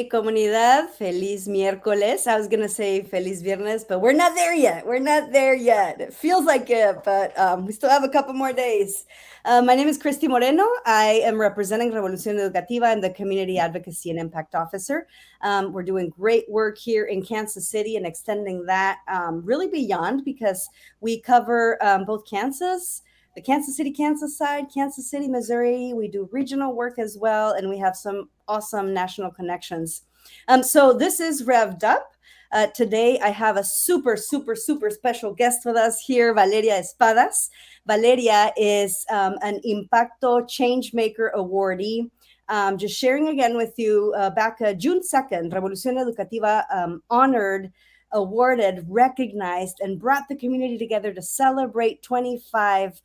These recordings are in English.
Hey, comunidad, feliz miércoles. I was going to say feliz viernes, but we're not there yet. We're not there yet. It feels like it, but we still have a couple more days. My name is Christy Moreno. I am representing Revolución Educativa. I'm the Community Advocacy and Impact Officer. We're doing great work here in Kansas City and extending that really beyond because we cover both Kansas, the Kansas City, Kansas side, Kansas City, Missouri. We do regional work as well, and we have some awesome national connections. So this is RevvED Up. Today, I have a super special guest with us here, Valeria Espadas. Valeria is an Impacto Changemaker awardee. Just sharing again with you, back June 2nd, Revolución Educativa honored, awarded, recognized, and brought the community together to celebrate 25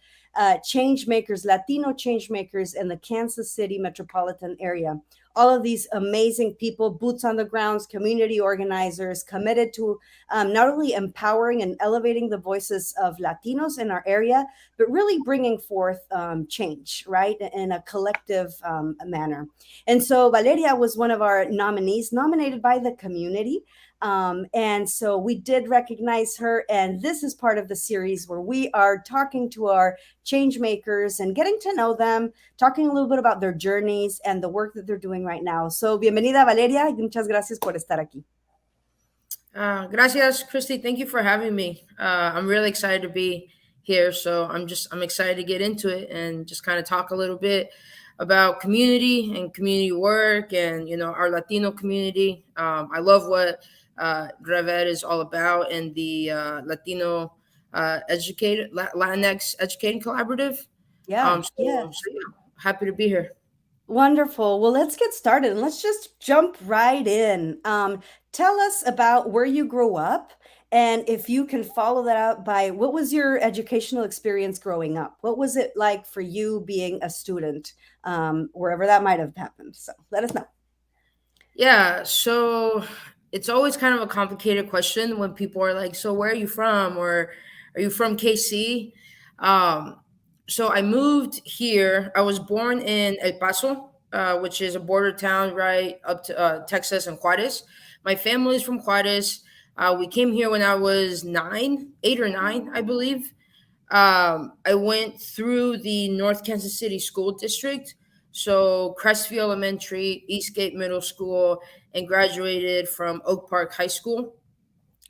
change makers, Latino change makers in the Kansas City metropolitan area. All of these amazing people, boots on the grounds, community organizers, committed to not only empowering and elevating the voices of Latinos in our area, but really bringing forth change, right, in a collective manner. And so Valeria was one of our nominees, nominated by the community. And so we did recognize her, and this is part of the series where we are talking to our change makers and getting to know them, talking a little bit about their journeys and the work that they're doing right now. So bienvenida, Valeria, y muchas gracias por estar aquí. Gracias, Christy. Thank you for having me. I'm really excited to be here. So I'm excited to get into it and just kind of talk a little bit about community and community work and, our Latino community. I love what RevvED is all about, and the Latino Latinx Educating Collaborative. Yeah. Happy to be here. Wonderful. Well, let's get started and let's just jump right in. Tell us about where you grew up, and if you can follow that up by what was your educational experience growing up? What was it like for you being a student, wherever that might have happened? So let us know. Yeah, so it's always kind of a complicated question when people are like, so where are you from? Or are you from KC? So I moved here. I was born in El Paso, which is a border town right up to Texas and Juarez. My family is from Juarez. We came here when I was 8 or 9, I believe. I went through the North Kansas City School District, so Crestview Elementary, Eastgate Middle School, and graduated from Oak Park High School.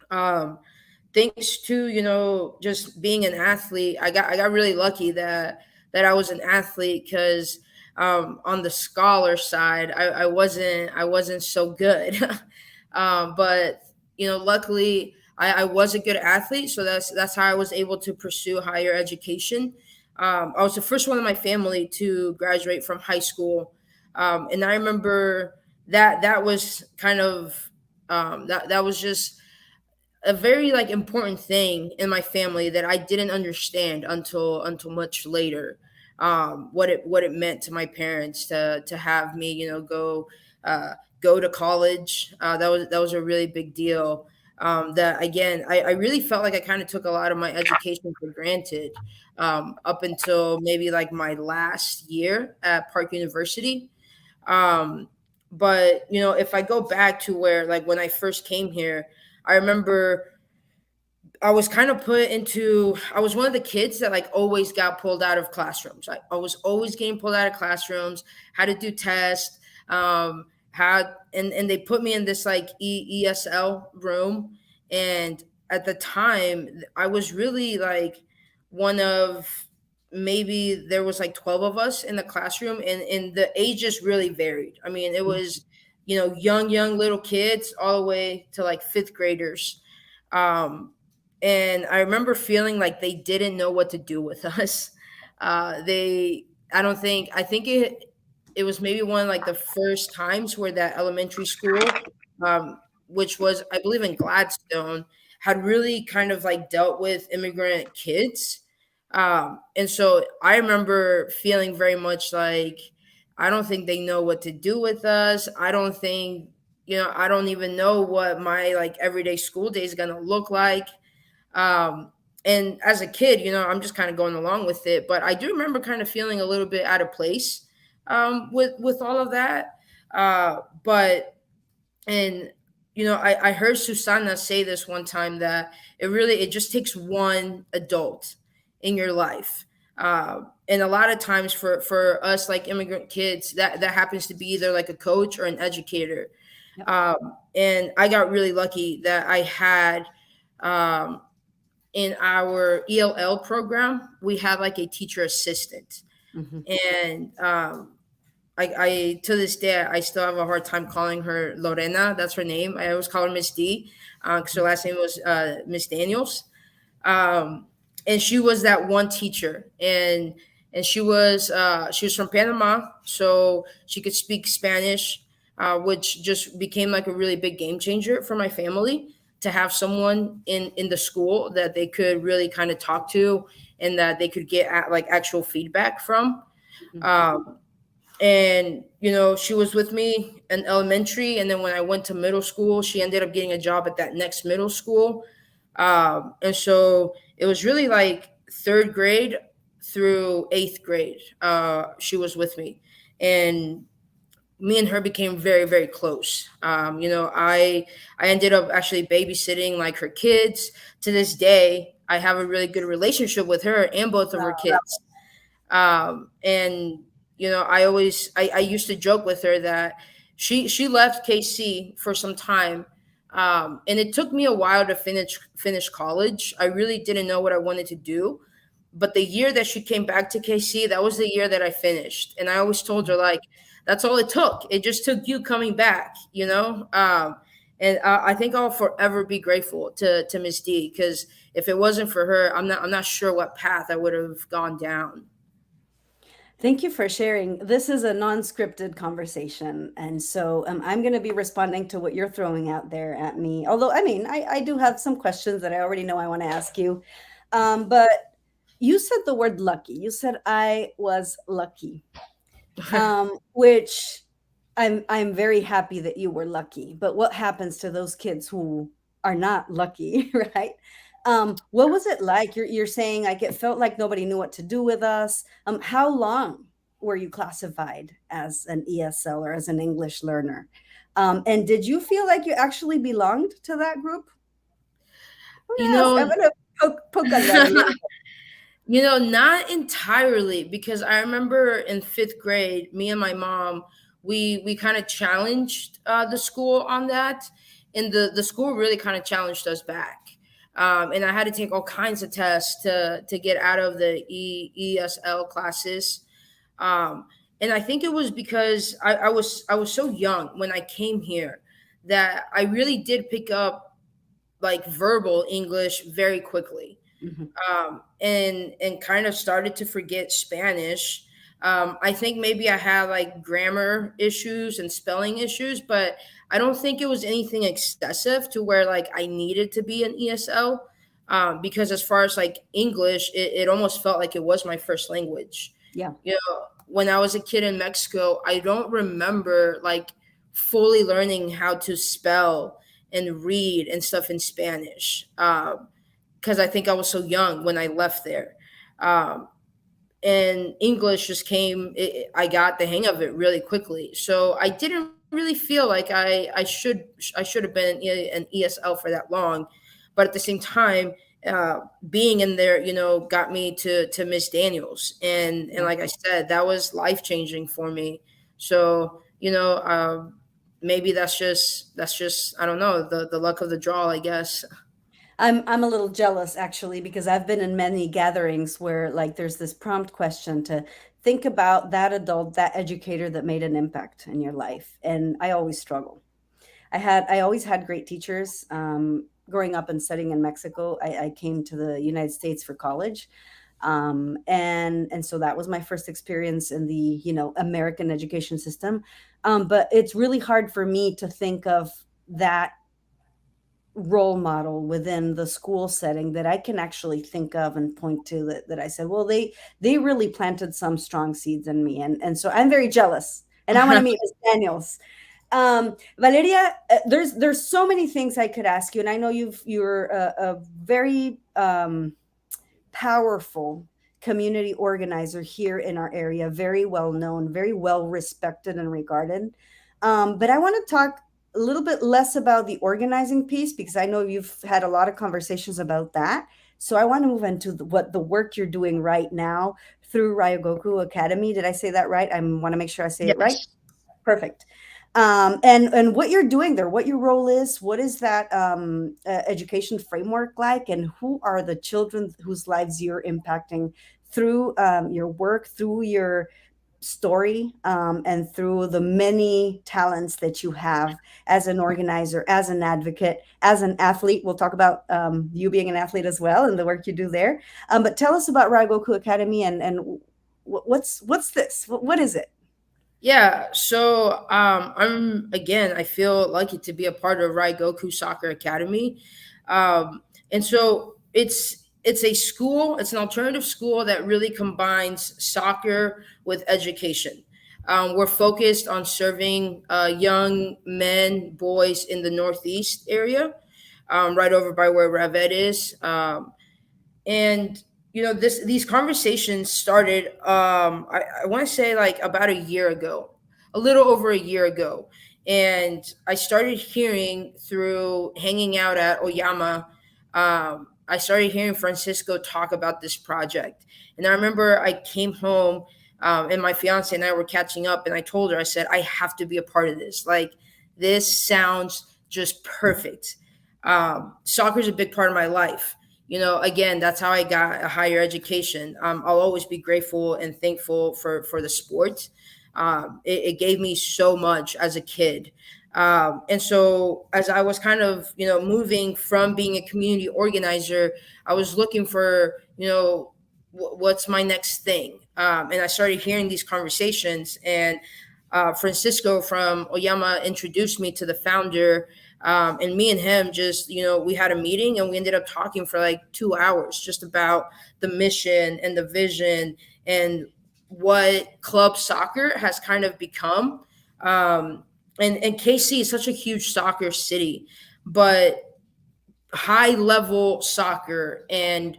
Thanks to just being an athlete, I got really lucky that I was an athlete because on the scholar side, I wasn't so good, but luckily I was a good athlete, so that's how I was able to pursue higher education. I was the first one in my family to graduate from high school, and I remember that was kind of that was just a very important thing in my family that I didn't understand until much later. What it meant to my parents to have me go to college. That was a really big deal. That again, I really felt like I kind of took a lot of my education for granted, up until maybe my last year at Park University. But if I go back to where when I first came here, I remember I was kind of I was one of the kids that always got pulled out of classrooms. I was always getting pulled out of classrooms, had to do tests, and they put me in this ESL room. And at the time I was really one of, maybe there was 12 of us in the classroom, and the ages really varied. I mean, it was, young little kids all the way to fifth graders. And I remember feeling like they didn't know what to do with us. I think it was maybe one of the first times where that elementary school, which was, I believe, in Gladstone, had really kind of dealt with immigrant kids. And so I remember feeling very much I don't think they know what to do with us. I don't think, I don't even know what my everyday school day is going to look like. And as a kid, I'm just kind of going along with it. But I do remember kind of feeling a little bit out of place with all of that. But And I heard Susanna say this one time, that it just takes one adult in your life. And a lot of times for us, like immigrant kids, that happens to be either like a coach or an educator. Yep. And I got really lucky that I had, um, in our ELL program, we had like a teacher assistant. Hmm. And I to this day I still have a hard time calling her Lorena. That's her name. I always call her Miss D, because her last name was Miss Daniels. Um, and she was that one teacher, and she was from Panama, so she could speak Spanish, which just became like a really big game changer for my family, to have someone in the school that they could really kind of talk to, and that they could get like actual feedback from. Hmm. Um, and she was with me in elementary, and then when I went to middle school, she ended up getting a job at that next middle school. And so it was really like third grade through eighth grade, she was with me, and me and her became very, very close. I ended up actually babysitting like her kids. To this day, I have a really good relationship with her and both of her kids. And I used to joke with her that she left KC for some time, and it took me a while to finish college. I really didn't know what I wanted to do, but the year that she came back to KC, that was the year that I finished. And I always told her, like, that's all it took. It just took you coming back, and I think I'll forever be grateful to Miss D, because if it wasn't for her, I'm not sure what path I would have gone down. Thank you for sharing. This is a non-scripted conversation, and so I'm going to be responding to what you're throwing out there at me. Although, I mean, I do have some questions that I already know I want to ask you. But you said the word lucky. You said I was lucky, which I'm very happy that you were lucky. But what happens to those kids who are not lucky, right? What was it like? You're saying like it felt like nobody knew what to do with us. How long were you classified as an ESL or as an English learner? And did you feel like you actually belonged to that group? you I'm know gonna poke on that a little bit. Not entirely, because I remember in fifth grade, me and my mom, we kind of challenged the school on that, and the school really kind of challenged us back. And I had to take all kinds of tests to get out of the ESL classes. Um, and I think it was because I was so young when I came here, that I really did pick up like verbal English very quickly, Mhm. and kind of started to forget Spanish. I think maybe I had like grammar issues and spelling issues, but I don't think it was anything excessive to where like I needed to be an ESL. Because as far as like English, it almost felt like it was my first language. Yeah. When I was a kid in Mexico, I don't remember like fully learning how to spell and read and stuff in Spanish. Because I think I was so young when I left there. Um, and English just I got the hang of it really quickly. So I didn't really feel like I should have been an ESL for that long. But at the same time, being in there, got me to Miss Daniels, and Yeah. like I said, that was life changing for me. So maybe that's just I don't know, the luck of the draw, I guess. I'm a little jealous actually because I've been in many gatherings where like there's this prompt question to think about that adult, that educator that made an impact in your life, and I always struggle. I always had great teachers. Growing up and studying in Mexico, I came to the United States for college, and so that was my first experience in the American education system. But it's really hard for me to think of that role model within the school setting that I can actually think of and point to that I said, well, they really planted some strong seeds in me, and so I'm very jealous, and I want to meet Miss Daniels. Valeria, there's so many things I could ask you, and I know you're a very powerful community organizer here in our area, very well known, very well respected and regarded. But I want to talk a little bit less about the organizing piece, because I know you've had a lot of conversations about that. So I want to move into what the work you're doing right now through Ryogoku Academy. Did I say that right? I want to make sure I say it right. Yes. Perfect. And what you're doing there, what your role is, what is that education framework like, and who are the children whose lives you're impacting through your work, through your story, and through the many talents that you have as an organizer, as an advocate, as an athlete. We'll talk about you being an athlete as well and the work you do there. But tell us about Raigoku Academy, and what's this? What is it? Yeah, so I feel lucky to be a part of Raigoku Soccer Academy. And so it's a school, it's an alternative school that really combines soccer with education. We're focused on serving young men, boys in the Northeast area, right over by where RevvED is. And these conversations started, I want to say like about a year ago, a little over a year ago. And I started hearing through hanging out at Oyama. I started hearing Francisco talk about this project. And I remember I came home, and my fiance and I were catching up, and I told her, I said, I have to be a part of this. Like, this sounds just perfect. Soccer is a big part of my life. Again, that's how I got a higher education. I'll always be grateful and thankful for the sport. It gave me so much as a kid. And so as I was kind of, moving from being a community organizer, I was looking for, what's my next thing? And I started hearing these conversations, and Francisco from Oyama introduced me to the founder. And me and him just, we had a meeting, and we ended up talking for like 2 hours just about the mission and the vision and what club soccer has kind of become. And KC is such a huge soccer city, but high level soccer and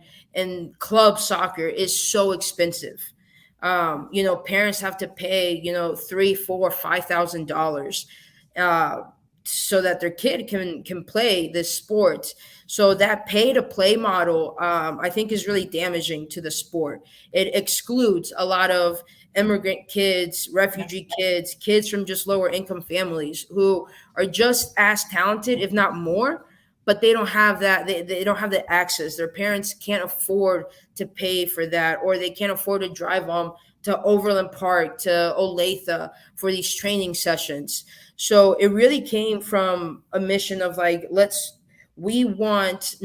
club soccer is so expensive. Parents have to pay, three, four, $5,000 so that their kid can play this sport. So that pay to play model, I think, is really damaging to the sport. It excludes a lot of immigrant kids, refugee kids, kids from just lower income families who are just as talented, if not more, but they don't have that. They don't have the access. Their parents can't afford to pay for that, or they can't afford to drive them to Overland Park, to Olathe for these training sessions. So it really came from a mission of like, we want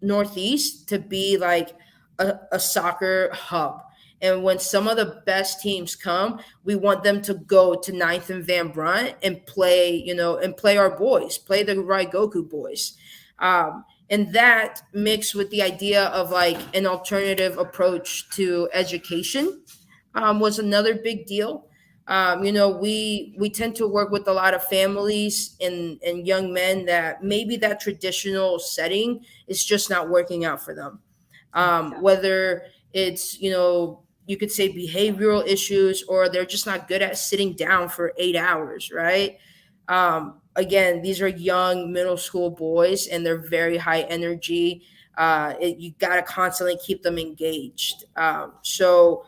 Northeast to be like a soccer hub. And when some of the best teams come, we want them to go to Ninth and Van Brunt and play, and play our boys, play the Raigoku boys. And that mixed with the idea of like an alternative approach to education was another big deal. We tend to work with a lot of families and young men that maybe that traditional setting is just not working out for them. Whether it's, you could say behavioral issues, or they're just not good at sitting down for 8 hours, right? Again, these are young middle school boys, and they're very high energy. You got to constantly keep them engaged. So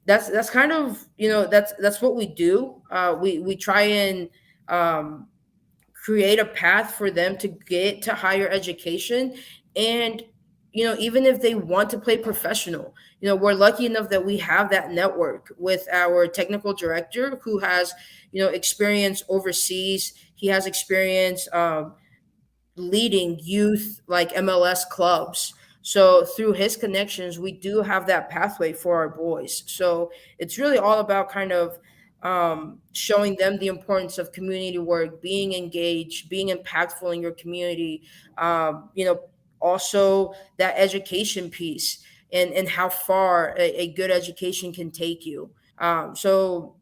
that's kind of, that's what we do. We try and create a path for them to get to higher education. And even if they want to play professional, we're lucky enough that we have that network with our technical director, who has experience overseas. He has experience leading youth like MLS clubs. So through his connections, we do have that pathway for our boys. So it's really all about kind of showing them the importance of community work, being engaged, being impactful in your community. Also that education piece, and how far a good education can take you. So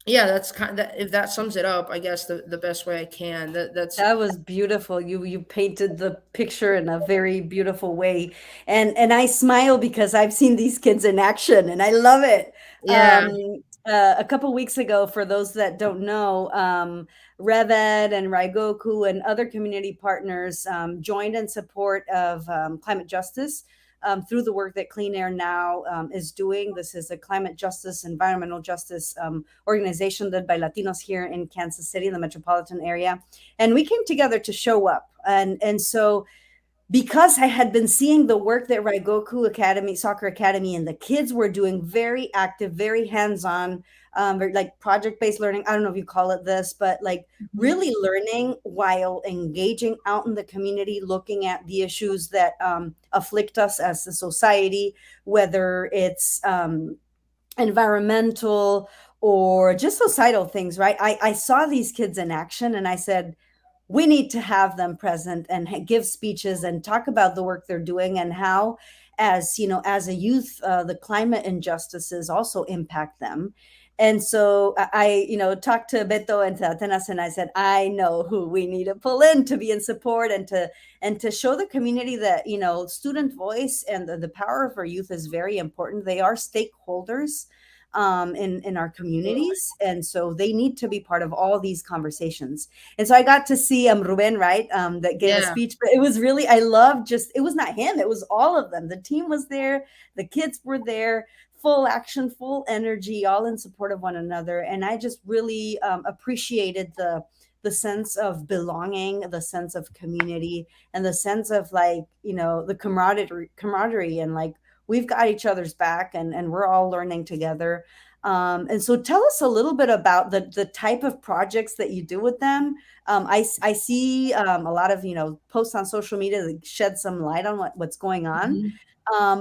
yeah, that's kind of, if that sums it up, I guess the best way I can. That's That was beautiful. You painted the picture in a very beautiful way. And I smile because I've seen these kids in action, and I love it. yeah. a couple weeks ago, for those that don't know, RevvED and Raigoku and other community partners joined in support of climate justice through the work that Clean Air Now is doing. This is a climate justice, environmental justice organization led by Latinos here in Kansas City, in the metropolitan area. And we came together to show up. And so because I had been seeing the work that Raigoku Academy, Soccer Academy, and the kids were doing, very active, very hands-on, like project-based learning. I don't know if you call it this, but like really learning while engaging out in the community, looking at the issues that afflict us as a society, whether it's environmental or just societal things, right? I saw these kids in action and I said, we need to have them present and give speeches and talk about the work they're doing and how, as you know, as a youth, the climate injustices also impact them. And so I, talked to Beto and to Atenas, and I said, I know who we need to pull in to be in support and to show the community that, student voice and the power of our youth is very important. They are stakeholders in our communities, and so they need to be part of all these conversations. And so I got to see Ruben, right, that gave a speech, but it was really, I loved, just, it was not him, it was all of them. The team was there, the kids were there, full action, full energy, all in support of one another. And I just really appreciated the sense of belonging, the sense of community, and the sense of the camaraderie and like, we've got each other's back, and we're all learning together. And so tell us a little bit about the type of projects that you do with them. I see a lot of, posts on social media that shed some light on what's going on.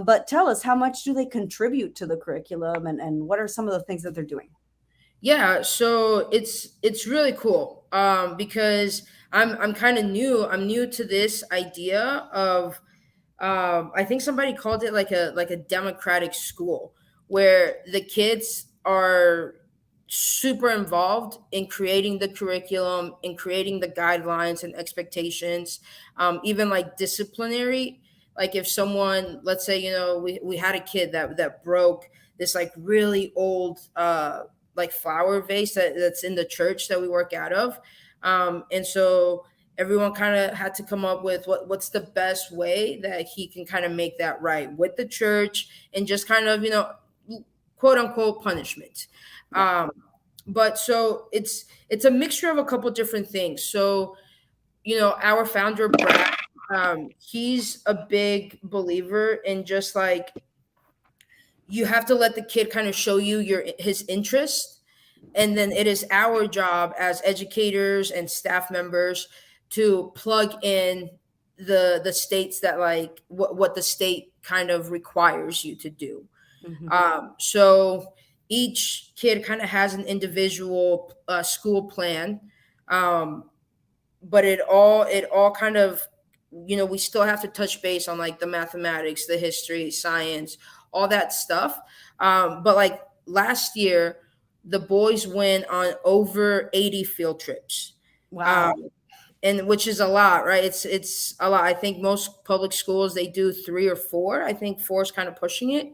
But tell us, how much do they contribute to the curriculum, and what are some of the things that they're doing? Yeah, so it's really cool because I'm kind of new. I'm new to this idea of I think somebody called it like a democratic school, where the kids are super involved in creating the curriculum, in creating the guidelines and expectations, even like disciplinary. Like if someone, let's say, we had a kid that broke this like really old like flower vase that's in the church that we work out of, and so everyone kind of had to come up with what's the best way that he can kind of make that right with the church, and just kind of, quote unquote punishment. But so it's a mixture of a couple different things. So, our founder, Brad, he's a big believer in just like, you have to let the kid kind of show you his interest, and then it is our job as educators and staff members to plug in the states that like what the state kind of requires you to do. So each kid kind of has an individual school plan, but it all kind of, we still have to touch base on like the mathematics, the history, science, all that stuff. But like last year, the boys went on over 80 field trips. Wow. And which is a lot, right? It's a lot. I think most public schools, they do 3 or 4. I think 4 is kind of pushing it.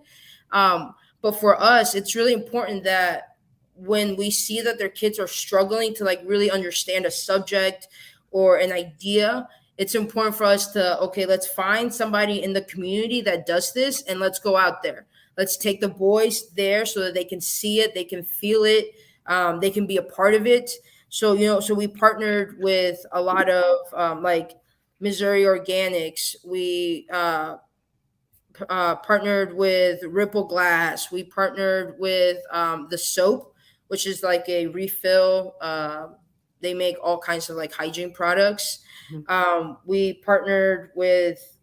But for us, it's really important that when we see that their kids are struggling to like really understand a subject or an idea, it's important for us to, okay, let's find somebody in the community that does this, and let's go out there. Let's take the boys there so that they can see it, they can feel it, they can be a part of it. So, so we partnered with a lot of like Missouri Organics. We partnered with Ripple Glass. We partnered with the soap, which is like a refill. They make all kinds of like hygiene products. We partnered with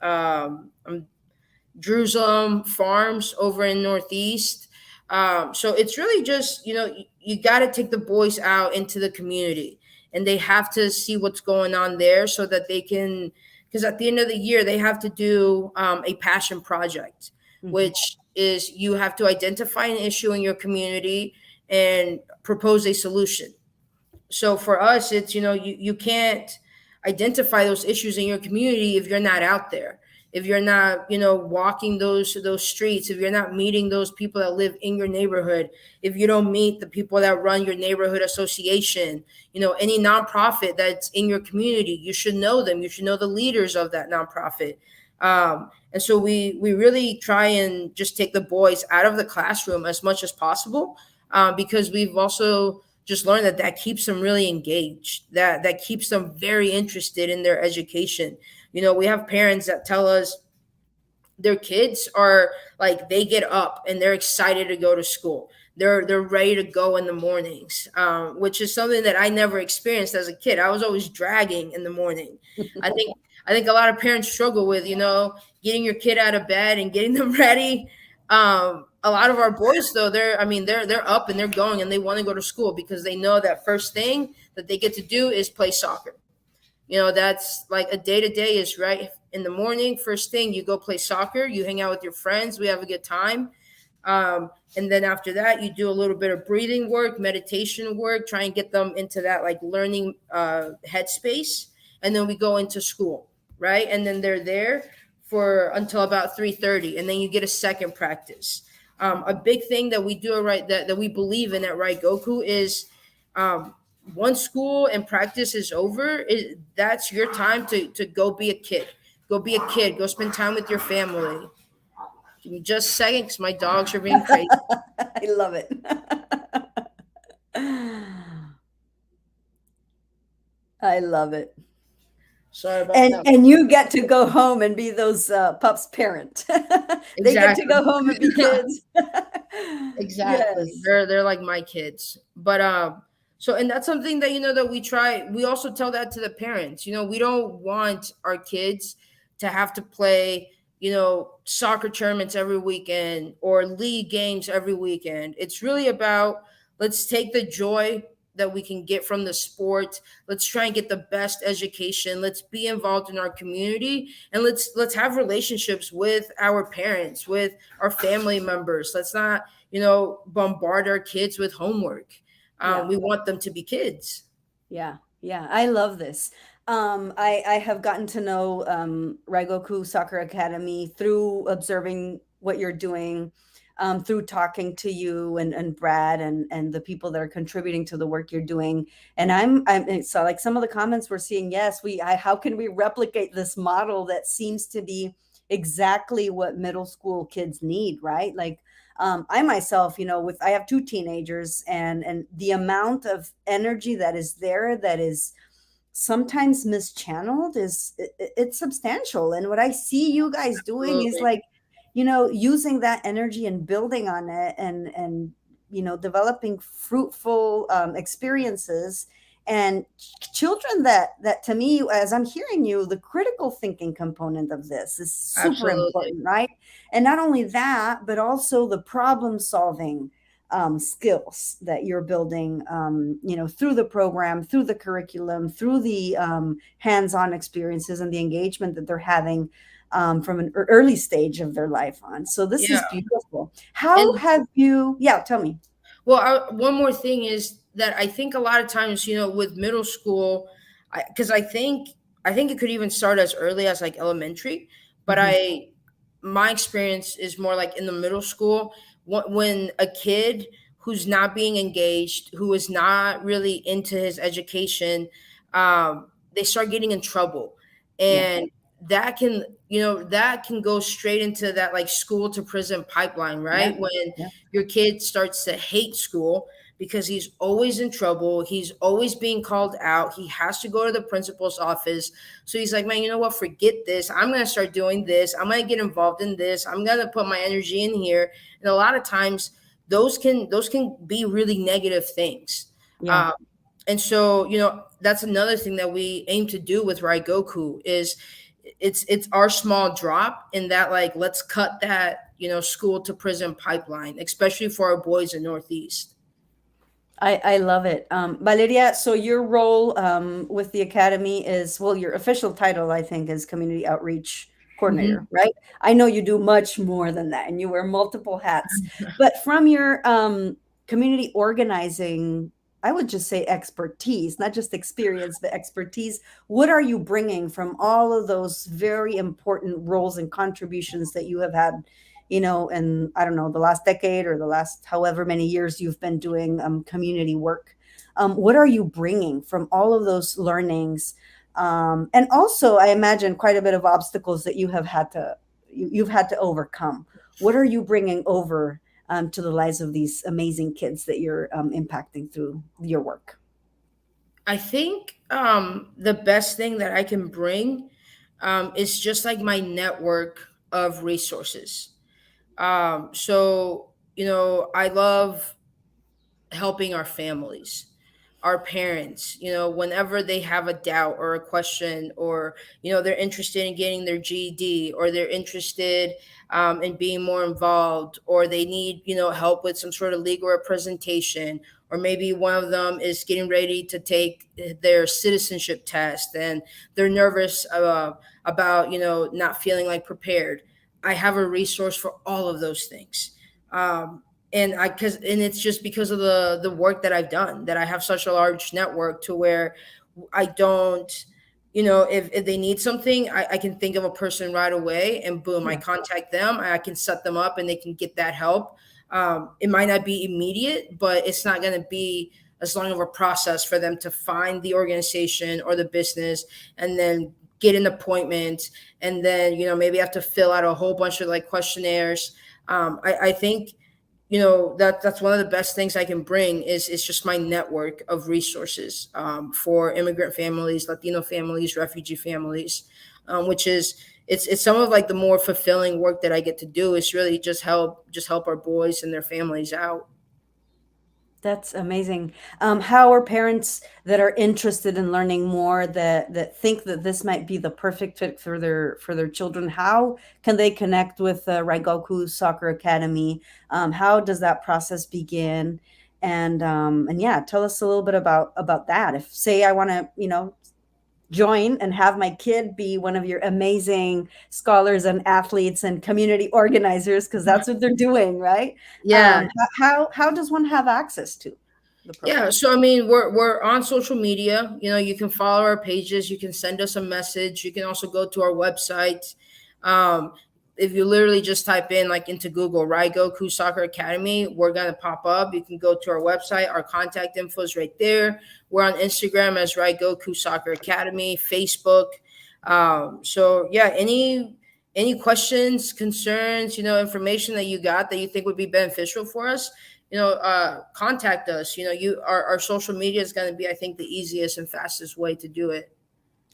Jerusalem Farms over in Northeast. So it's really just, you got to take the boys out into the community, and they have to see what's going on there so that they can, because at the end of the year, they have to do a passion project, which is you have to identify an issue in your community and propose a solution. So for us, it's, you can't identify those issues in your community if you're not out there. if you're not, walking those streets, if you're not meeting those people that live in your neighborhood, if you don't meet the people that run your neighborhood association, any nonprofit that's in your community, you should know them. You should know the leaders of that nonprofit. And so we really try and just take the boys out of the classroom as much as possible, because we've also just learned that keeps them really engaged, that keeps them very interested in their education. We have parents that tell us their kids are like, they get up and they're excited to go to school. They're ready to go in the mornings, which is something that I never experienced as a kid. I was always dragging in the morning. I think I think a lot of parents struggle with, getting your kid out of bed and getting them ready. A lot of our boys, though, they're up and they're going and they want to go to school because they know that first thing that they get to do is play soccer. That's like a day to day is right in the morning. First thing, you go play soccer, you hang out with your friends, we have a good time. And then after that, you do a little bit of breathing work, meditation work, try and get them into that like learning headspace. And then we go into school, right? And then they're there for until about 3:30, and then you get a second practice. A big thing that we do right that we believe in at Raigoku is, um, once school and practice is over, that's your time to go be a kid. Go be a kid. Go spend time with your family. Give me just a second because my dogs are being crazy. I love it. I love it. Sorry about And that. and you get to go home and be those pups' parent. They get to Exactly. go home and be kids. Exactly. Yes. They're like my kids. But so, and that's something that that we try. We also tell that to the parents. We don't want our kids to have to play, soccer tournaments every weekend or league games every weekend. It's really about, let's take the joy that we can get from the sport. Let's try and get the best education. Let's be involved in our community, and let's have relationships with our parents, with our family members. Let's not, bombard our kids with homework. Yeah. We want them to be kids. Yeah, yeah, I love this. I have gotten to know Raigoku Soccer Academy through observing what you're doing, through talking to you and Brad and the people that are contributing to the work you're doing. And I'm so like some of the comments we're seeing, yes, how can we replicate this model that seems to be exactly what middle school kids need, right? Like I myself, I have two teenagers, and the amount of energy that is there that is sometimes mischanneled it's substantial. And what I see you guys doing is Absolutely. like, using that energy and building on it, and developing fruitful experiences, and children that to me, as I'm hearing you, the critical thinking component of this is super Absolutely. important, right? And not only that, but also the problem solving skills that you're building, through the program, through the curriculum, through the hands-on experiences and the engagement that they're having from an early stage of their life on. So this is Yeah. beautiful. How And have you, yeah, tell me. well, one more thing is that I think a lot of times, with middle school, because I think it could even start as early as like elementary, but Mhm. my experience is more like in the middle school, when a kid who's not being engaged, who is not really into his education, they start getting in trouble, Yeah, and that can go straight into that like school to prison pipeline, yeah, right? When yeah. your kid starts to hate school because he's always in trouble. He's always being called out. He has to go to the principal's office. So he's like, man, you know what? Forget this. I'm going to start doing this. I'm going to get involved in this. I'm going to put my energy in here. And a lot of times those can be really negative things. Yeah. Um, and so, that's another thing that we aim to do with Raigoku is it's our small drop in that, like, let's cut that, school to prison pipeline, especially for our boys in Northeast. I love it. Valeria, so your role with the Academy is, well, your official title, I think, is Community Outreach Mhm. Coordinator, right? I know you do much more than that, and you wear multiple hats. But from your community organizing I would just say expertise, not just experience, but expertise. What are you bringing from all of those very important roles and contributions that you have had, in, I don't know, the last decade or the last however many years you've been doing community work? What are you bringing from all of those learnings? And also, I imagine quite a bit of obstacles that you've had to overcome. What are you bringing over to the lives of these amazing kids that you're impacting through your work? I think the best thing that I can bring is just like my network of resources. So, I love helping our families, our parents, whenever they have a doubt or a question, or, they're interested in getting their GED, or they're interested in being more involved, or they need, help with some sort of legal representation, or maybe one of them is getting ready to take their citizenship test and they're nervous about, not feeling like prepared. I have a resource for all of those things. And it's just because of the work that I've done, that I have such a large network to where I don't, if they need something, I can think of a person right away, and boom, I Yeah. contact them. I can set them up and they can get that help. It might not be immediate, but it's not going to be as long of a process for them to find the organization or the business and then get an appointment, and then maybe have to fill out a whole bunch of like questionnaires. I think that's one of the best things I can bring is just my network of resources for immigrant families, Latino families, refugee families, which is it's some of like the more fulfilling work that I get to do. Is really just help our boys and their families out. That's amazing. How are parents that are interested in learning more, that think that this might be the perfect fit for their children? How can they connect with Raigoku Soccer Academy? How does that process begin? And yeah, tell us a little bit about that. If say I want to, join and have my kid be one of your amazing scholars and athletes and community organizers, because that's what they're doing, right? Yeah. How does one have access to the Yeah, program? so I mean, we're on social media. You can follow our pages. You can send us a message. You can also go to our website. Um, if you literally just type in like into Google Raigoku Soccer Academy, we're gonna pop up. You can go to our website. Our contact info is right there. We're on Instagram as Raigoku Soccer Academy, Facebook. So yeah, any questions, concerns, information that you got that you think would be beneficial for us, contact us. Our social media is going to be, I think, the easiest and fastest way to do it.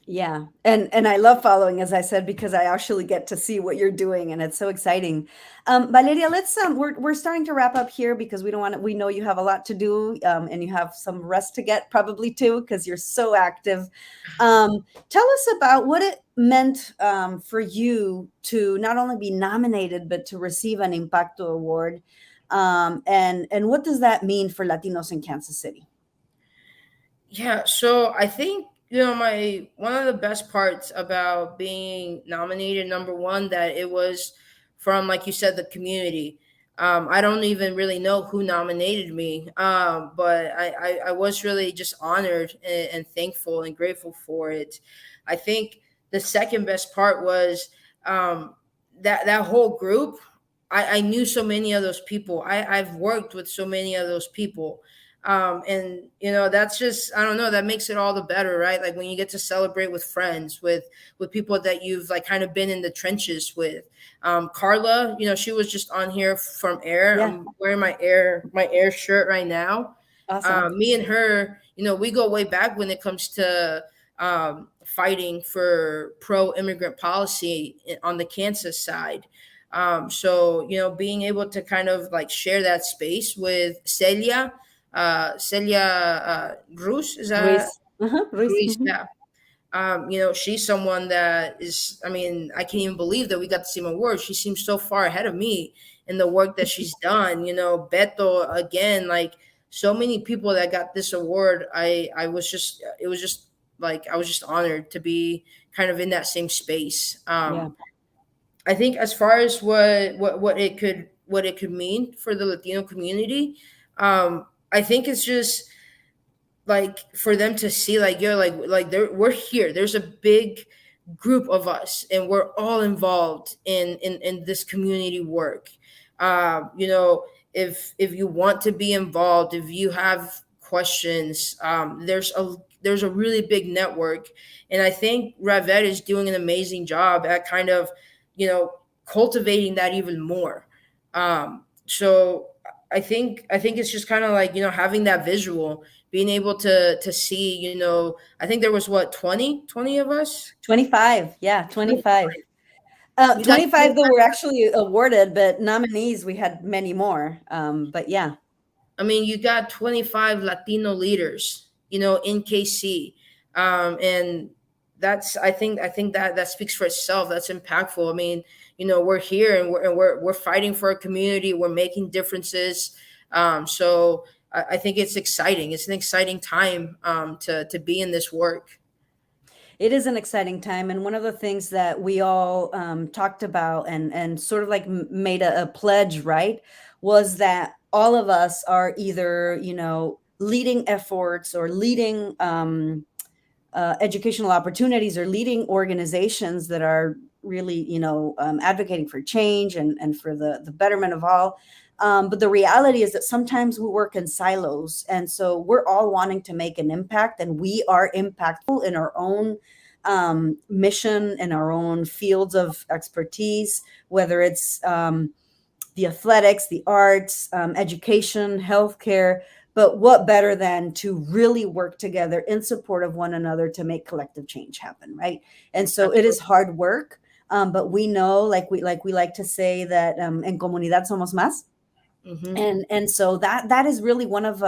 Yeah, and I love following, as I said, because I actually get to see what you're doing, and it's so exciting. Valeria, let's we're starting to wrap up here because we don't want to. We know you have a lot to do, and you have some rest to get probably too, because you're so active. Tell us about what it meant for you to not only be nominated but to receive an Impacto Award, and what does that mean for Latinos in Kansas City? Yeah, so I think my one of the best parts about being nominated, number one, that it was from, like you said, the community. I don't even really know who nominated me, but I was really just honored and thankful and grateful for it. I think the second best part was that whole group. I knew so many of those people. I've worked with so many of those people, and that's just, I don't know, that makes it all the better, right? Like when you get to celebrate with friends, with people that you've like kind of been in the trenches with. Carla, she was just on here from Air. Yeah, I'm wearing my Air shirt right now. awesome. Me and her, we go way back when it comes to fighting for pro immigrant policy on the Kansas side. So being able to kind of like share that space with Celia Rus, is that Ruiz. Ruiz. Ruiz? Yeah. She's someone that is, I mean, I can't even believe that we got the same award. She seems so far ahead of me in the work that she's done. Beto, again, like so many people that got this award. I was just, it was just like, I was just honored to be kind of in that same space. Yeah. I think as far as what it could mean for the Latino community, I think it's just like for them to see like you're like we're here, there's a big group of us and we're all involved in this community work. You know, if you want to be involved, if you have questions, there's a really big network, and I think RevvED is doing an amazing job at kind of, you know, cultivating that even more. So I think it's just kind of like, you know, having that visual, being able to see, you know, I think there was what, 20 of us. 25, yeah, 25. You got 25 that were actually awarded, but nominees, we had many more. But yeah, I mean, you got 25 Latino leaders, you know, in KC, and I think that speaks for itself. That's impactful. I mean, you know, we're here and we're fighting for a community. We're making differences. So I think it's exciting. It's an exciting time, to be in this work. it is an exciting time. And one of the things that we all talked about and sort of like made a pledge, right, was that all of us are either, you know, leading efforts or leading educational opportunities or leading organizations that are really, you know, advocating for change and for the betterment of all. But the reality is that sometimes we work in silos. And so we're all wanting to make an impact, and we are impactful in our own mission, in our own fields of expertise, whether it's the athletics, the arts, education, healthcare. But what better than to really work together in support of one another to make collective change happen, right? And so it is Absolutely. hard work, but we know, like we like to say that en comunidad somos más. Hmm. And so that is really one of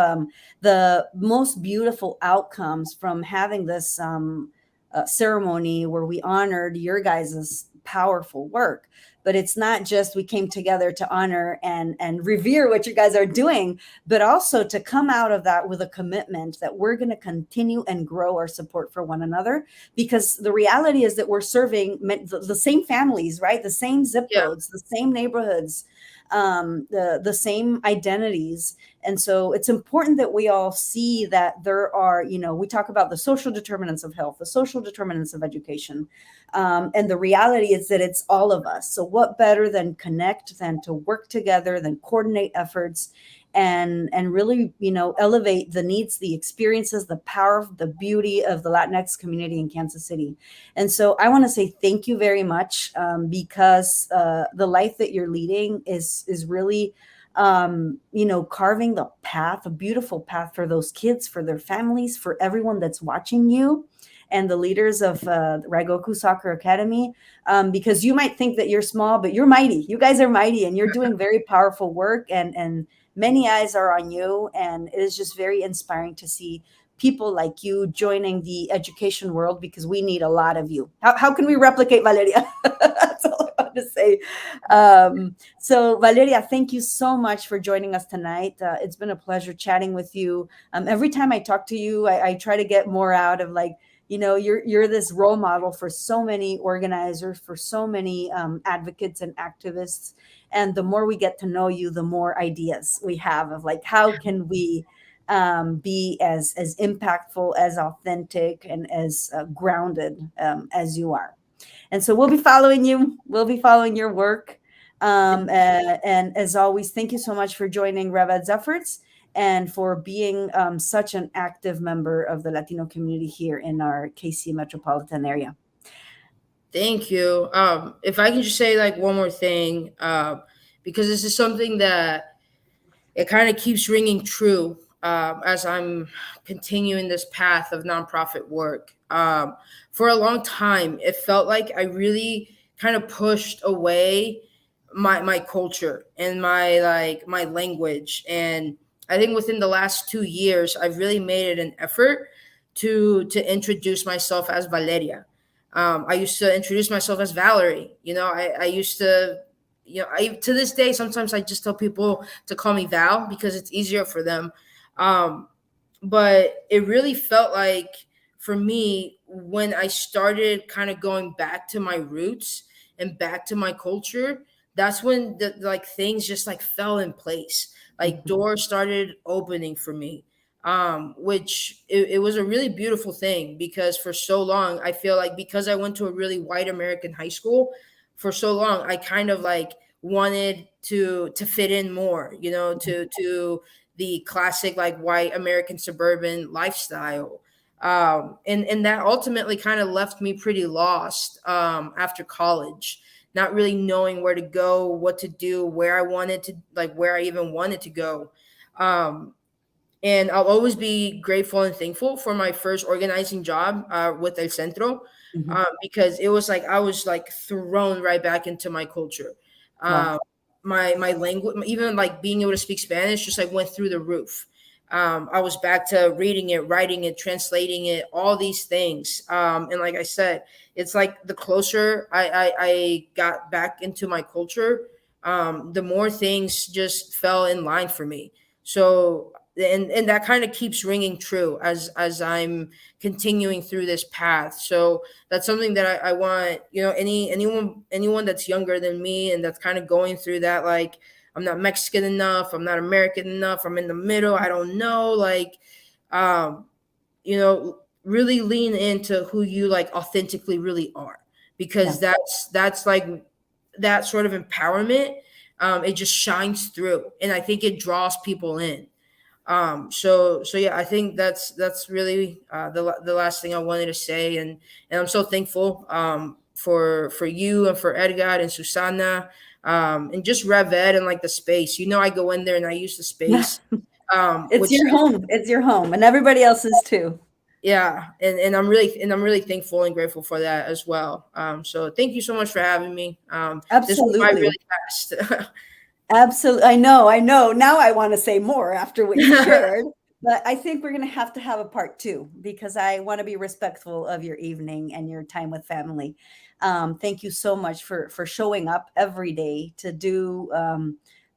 the most beautiful outcomes from having this ceremony where we honored your guys' powerful work. But it's not just we came together to honor and revere what you guys are doing, but also to come out of that with a commitment that we're going to continue and grow our support for one another. Because the reality is that we're serving the same families, right? The same zip Yeah. codes, the same neighborhoods, the same identities. And so it's important that we all see that there are, you know, we talk about the social determinants of health, the social determinants of education, and the reality is that it's all of us. So what better than connect, than to work together, than coordinate efforts, and really, you know, elevate the needs, the experiences, the power, the beauty of the Latinx community in Kansas City. And so I want to say thank you very much, because the life that you're leading is really, you know, carving the path, a beautiful path for those kids, for their families, for everyone that's watching you, and the leaders of Raigoku Soccer Academy, because you might think that you're small, but you're mighty. You guys are mighty, and you're doing very powerful work, and many eyes are on you, and it is just very inspiring to see people like you joining the education world, because we need a lot of you. How can we replicate Valeria? That's all I want to say. So Valeria, thank you so much for joining us tonight. It's been a pleasure chatting with you. Every time I talk to you, I try to get more out of, like, you know, you're this role model for so many organizers, for so many advocates and activists. And the more we get to know you, the more ideas we have of, like, how can we be as impactful, as authentic, and as grounded as you are. And so we'll be following you. We'll be following your work. And as always, thank you so much for joining RevvED's efforts and for being such an active member of the Latino community here in our KC metropolitan area. Thank you. If I can just say like one more thing, because this is something that it kind of keeps ringing true, as I'm continuing this path of nonprofit work. For a long time, it felt like I really kind of pushed away my culture and my language. And I think within the last 2 years, I've really made it an effort to introduce myself as Valeria. I used to introduce myself as Valerie. You know, I used to, you know, I to this day sometimes I just tell people to call me Val because it's easier for them. Um, but it really felt like for me when I started kind of going back to my roots and back to my culture, that's when the like things just like fell in place. Like Mhm. doors started opening for me. which it was a really beautiful thing, because for so long I feel like, because I went to a really white American high school for so long, I kind of like wanted to fit in more, to the classic like white American suburban lifestyle. And that ultimately kind of left me pretty lost after college, not really knowing where to go, what to do, where I even wanted to go. Um, and I'll always be grateful and thankful for my first organizing job with El Centro, Mhm. because it was like I was like thrown right back into my culture. Wow. My language, even like being able to speak Spanish, just like went through the roof. I was back to reading it, writing it, translating it, all these things. And like I said, it's like the closer I got back into my culture, the more things just fell in line for me. So, and that kind of keeps ringing true as I'm continuing through this path. So that's something that I want, anyone that's younger than me and that's kind of going through that, like, I'm not Mexican enough, I'm not American enough, I'm in the middle, I don't know, like, um really lean into who you like authentically really are, Yeah. because that's like that sort of empowerment. It just shines through, and I think it draws people in. So yeah, I think that's really the last thing I wanted to say, and I'm so thankful for you and for Edgar and Susana, and just RevvED and like the space. I go in there and I use the space, It's which your home. It's your home, and everybody else's too. yeah, and I'm really thankful and grateful for that as well. So thank you so much for having me. This went by Absolutely. really fast. Absolutely. I know. I know. Now I want to say more after what you shared, but I think we're going to have a part two because I want to be respectful of your evening and your time with family. Thank you so much for showing up every day to do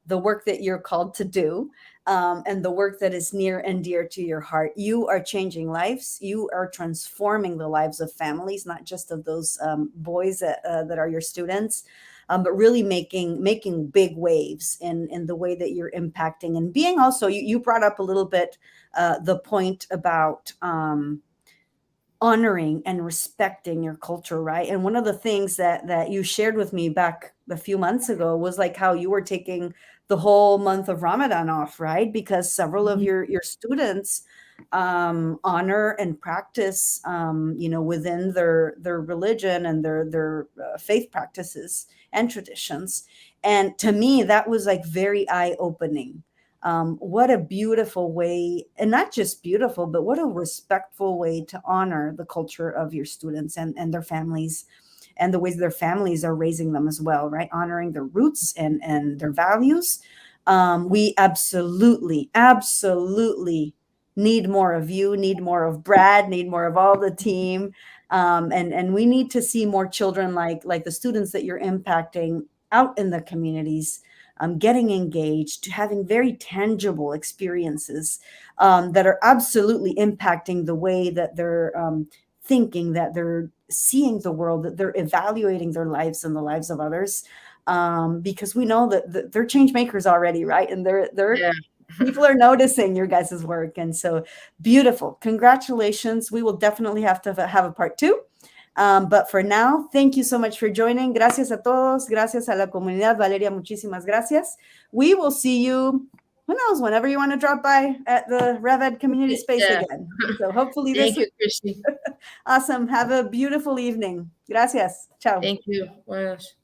the work that you're called to do, and the work that is near and dear to your heart. You are changing lives. You are transforming the lives of families, not just of those boys that are your students, but really making big waves in the way that you're impacting and being. Also, you brought up a little bit the point about honoring and respecting your culture, right? And one of the things that you shared with me back a few months ago was like how you were taking the whole month of Ramadan off, right? Because several of your students honor and practice, within their religion and their faith practices and traditions. And to me, that was like very eye opening. What a beautiful way, and not just beautiful, but what a respectful way to honor the culture of your students and their families and the ways their families are raising them as well, right? Honoring their roots and their values. We absolutely, absolutely need more of you, need more of Brad, need more of all the team. And we need to see more children like the students that you're impacting out in the communities, getting engaged, having very tangible experiences that are absolutely impacting the way that they're thinking, that they're seeing the world, that they're evaluating their lives and the lives of others. Because we know that they're change makers already, right? And they're Yeah. people are noticing your guys' work. And so beautiful. Congratulations. We will definitely have to have a part two. But for now, thank you so much for joining. Gracias a todos. Gracias a la comunidad. Valeria, muchísimas gracias. We will see you, who knows, whenever you want to drop by at the RevvED community space Yeah. again. So hopefully this Thank you, Christy. awesome. Have a beautiful evening. Gracias. Ciao. Thank you. Buenas.